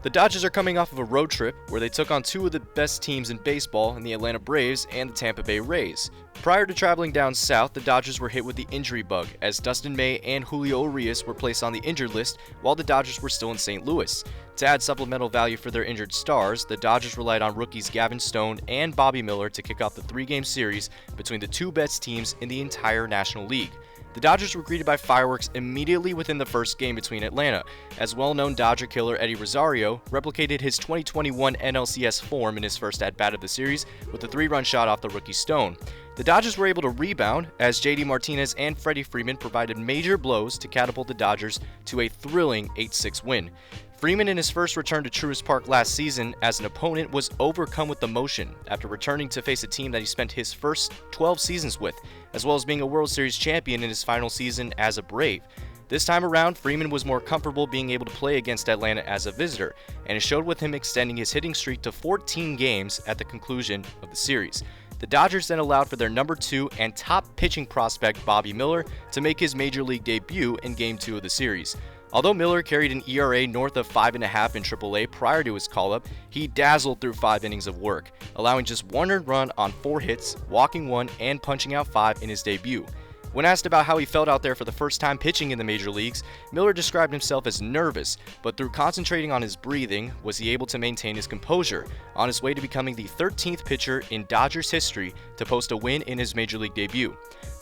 The Dodgers are coming off of a road trip where they took on two of the best teams in baseball in the Atlanta Braves and the Tampa Bay Rays. Prior to traveling down south, the Dodgers were hit with the injury bug as Dustin May and Julio Urias were placed on the injured list while the Dodgers were still in St. Louis. To add supplemental value for their injured stars, the Dodgers relied on rookies Gavin Stone and Bobby Miller to kick off the three-game series between the two best teams in the entire National League. The Dodgers were greeted by fireworks immediately within the first game between Atlanta, as well-known Dodger killer Eddie Rosario replicated his 2021 NLCS form in his first at-bat of the series with a 3-run shot off the rookie Stone. The Dodgers were able to rebound as JD Martinez and Freddie Freeman provided major blows to catapult the Dodgers to a thrilling 8-6 win. Freeman in his first return to Truist Park last season as an opponent was overcome with emotion after returning to face a team that he spent his first 12 seasons with, as well as being a World Series champion in his final season as a Brave. This time around, Freeman was more comfortable being able to play against Atlanta as a visitor, and it showed with him extending his hitting streak to 14 games at the conclusion of the series. The Dodgers then allowed for their number 2 and top pitching prospect Bobby Miller to make his major league debut in Game 2 of the series. Although Miller carried an ERA north of 5.5 in AAA prior to his call-up, he dazzled through 5 innings of work, allowing just 1 earned run on 4 hits, walking 1, and punching out 5 in his debut. When asked about how he felt out there for the first time pitching in the major leagues, Miller described himself as nervous, but through concentrating on his breathing, was he able to maintain his composure, on his way to becoming the 13th pitcher in Dodgers history to post a win in his major league debut.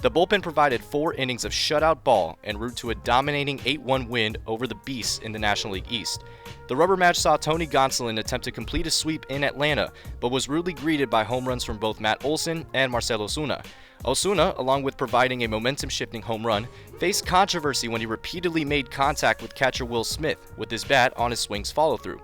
The bullpen provided 4 innings of shutout ball en route to a dominating 8-1 win over the Beasts in the National League East. The rubber match saw Tony Gonsolin attempt to complete a sweep in Atlanta, but was rudely greeted by home runs from both Matt Olson and Marcell Ozuna. Ozuna, along with providing a momentum-shifting home run, faced controversy when he repeatedly made contact with catcher Will Smith with his bat on his swing's follow-through.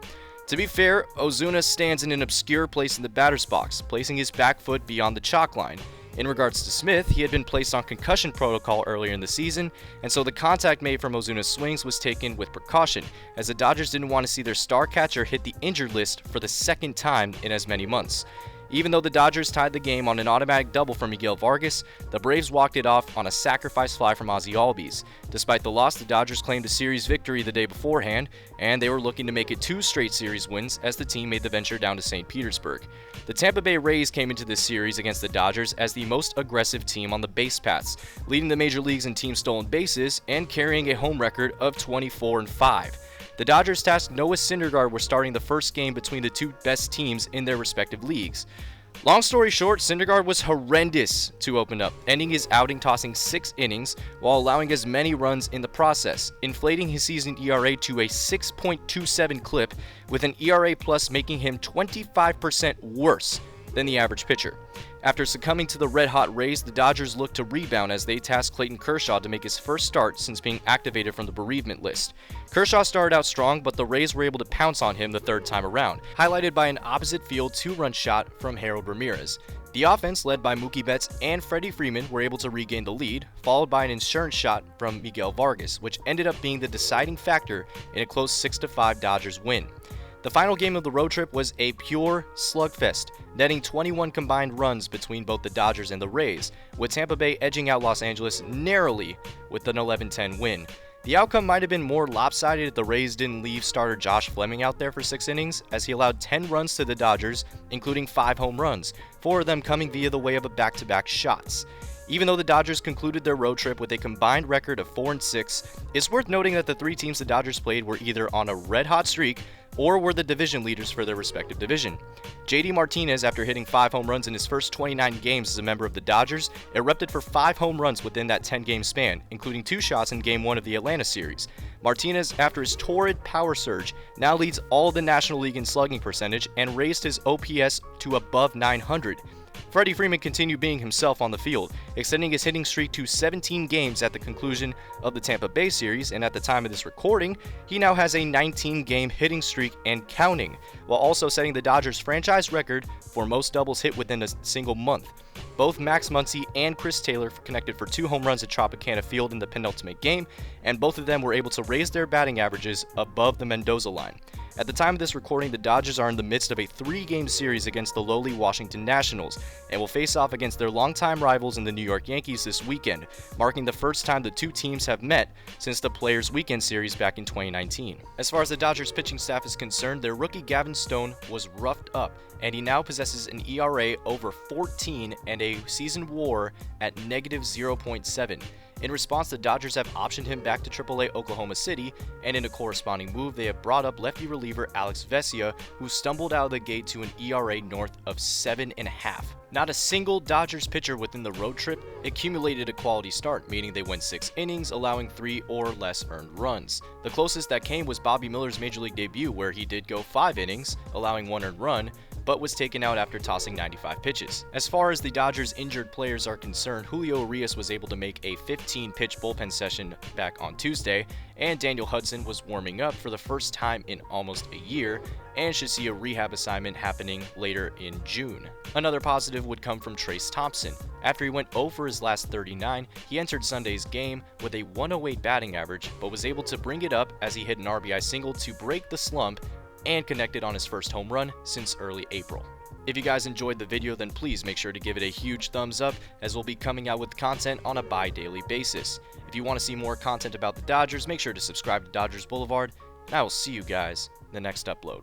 To be fair, Ozuna stands in an obscure place in the batter's box, placing his back foot beyond the chalk line. In regards to Smith, he had been placed on concussion protocol earlier in the season, and so the contact made from Ozuna's swings was taken with precaution, as the Dodgers didn't want to see their star catcher hit the injured list for the second time in as many months. Even though the Dodgers tied the game on an automatic double from Miguel Vargas, the Braves walked it off on a sacrifice fly from Ozzie Albies. Despite the loss, the Dodgers claimed a series victory the day beforehand, and they were looking to make it 2 straight series wins as the team made the venture down to St. Petersburg. The Tampa Bay Rays came into this series against the Dodgers as the most aggressive team on the base paths, leading the major leagues in team stolen bases and carrying a home record of 24-5. The Dodgers tasked Noah Syndergaard were starting the first game between the two best teams in their respective leagues. Long story short, Syndergaard was horrendous to open up, ending his outing tossing 6 innings while allowing as many runs in the process, inflating his season ERA to a 6.27 clip, with an ERA plus making him 25% worse than the average pitcher. After succumbing to the red-hot Rays, the Dodgers looked to rebound as they tasked Clayton Kershaw to make his first start since being activated from the bereavement list. Kershaw started out strong, but the Rays were able to pounce on him the third time around, highlighted by an opposite-field 2-run shot from Harold Ramirez. The offense, led by Mookie Betts and Freddie Freeman, were able to regain the lead, followed by an insurance shot from Miguel Vargas, which ended up being the deciding factor in a close 6-5 Dodgers win. The final game of the road trip was a pure slugfest, netting 21 combined runs between both the Dodgers and the Rays, with Tampa Bay edging out Los Angeles narrowly with an 11-10 win. The outcome might have been more lopsided if the Rays didn't leave starter Josh Fleming out there for 6 innings, as he allowed 10 runs to the Dodgers, including 5 home runs, 4 of them coming via the way of a back-to-back shots. Even though the Dodgers concluded their road trip with a combined record of 4-6, it's worth noting that the 3 teams the Dodgers played were either on a red-hot streak or were the division leaders for their respective division. JD Martinez, after hitting 5 home runs in his first 29 games as a member of the Dodgers, erupted for 5 home runs within that 10-game span, including 2 shots in Game 1 of the Atlanta series. Martinez, after his torrid power surge, now leads all of the National League in slugging percentage and raised his OPS to above 900. Freddie Freeman continued being himself on the field, extending his hitting streak to 17 games at the conclusion of the Tampa Bay series, and at the time of this recording, he now has a 19-game hitting streak and counting, while also setting the Dodgers franchise record for most doubles hit within a single month. Both Max Muncy and Chris Taylor connected for 2 home runs at Tropicana Field in the penultimate game, and both of them were able to raise their batting averages above the Mendoza line. At the time of this recording, the Dodgers are in the midst of a 3-game series against the lowly Washington Nationals, and will face off against their longtime rivals in the New York Yankees this weekend, marking the first time the two teams have met since the Players Weekend Series back in 2019. As far as the Dodgers pitching staff is concerned, their rookie Gavin Stone was roughed up, and he now possesses an ERA over 14 and a season WAR at -0.7. In response, the Dodgers have optioned him back to AAA Oklahoma City, and in a corresponding move, they have brought up lefty reliever Alex Vesia, who stumbled out of the gate to an ERA north of 7.5. Not a single Dodgers pitcher within the road trip accumulated a quality start, meaning they went 6 innings, allowing 3 or less earned runs. The closest that came was Bobby Miller's major league debut, where he did go 5 innings, allowing 1 earned run, but was taken out after tossing 95 pitches. As far as the Dodgers' injured players are concerned, Julio Urias was able to make a 15-pitch bullpen session back on Tuesday, and Daniel Hudson was warming up for the first time in almost a year, and should see a rehab assignment happening later in June. Another positive would come from Trace Thompson. After he went 0 for his last 39, he entered Sunday's game with a 108 batting average, but was able to bring it up as he hit an RBI single to break the slump and connected on his first home run since early April. If you guys enjoyed the video, then please make sure to give it a huge thumbs up, as we'll be coming out with content on a bi-daily basis. If you want to see more content about the Dodgers, make sure to subscribe to Dodgers Boulevard, and I will see you guys in the next upload.